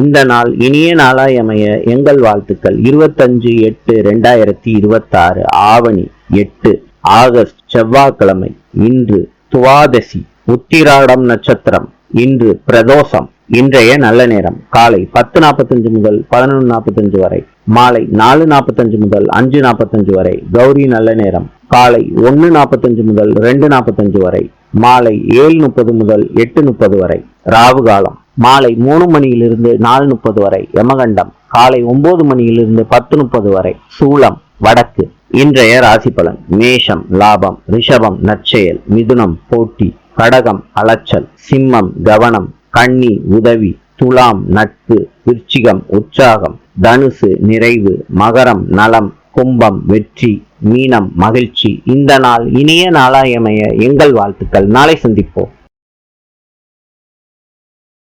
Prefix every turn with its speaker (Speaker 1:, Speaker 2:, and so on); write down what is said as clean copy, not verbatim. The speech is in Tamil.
Speaker 1: இந்த நாள் இனிய நாளாய் அமைய எங்கள் வாழ்த்துக்கள். 25/8/2026 ஆவணி 8 ஆகஸ்ட் செவ்வாய்க்கிழமை. இன்று துவாதசி உத்திராடம் நட்சத்திரம். இன்று பிரதோஷம். இன்றைய நல்ல நேரம் காலை 10:45 முதல் 11:45 வரை, மாலை 4:45 முதல் 5:45 வரை. கௌரி நல்ல நேரம் காலை 1:45 முதல் 2:45 வரை, மாலை 7:30 முதல் 8:30 வரை. ராவு காலம் மாலை 3 மணியிலிருந்து 4:30 வரை. யமகண்டம் காலை 9 மணியிலிருந்து 10:30 வரை. சூலம் வடக்கு. இன்றைய ராசி பலன். மேஷம் லாபம், ரிஷபம் நற்செயல், மிதுனம் போட்டி, கடகம் அலைச்சல், சிம்மம் கவனம், கன்னி உதவி, துலாம் நட்பு, விருச்சிகம் உற்சாகம், தனுசு நிறைவு, மகரம் நலம், கும்பம் வெற்றி, மீனம் மகிழ்ச்சி. இந்த நாள் இனிய நாளாய் அமைய எங்கள் வாழ்த்துக்கள். நாளை சந்திப்போம்.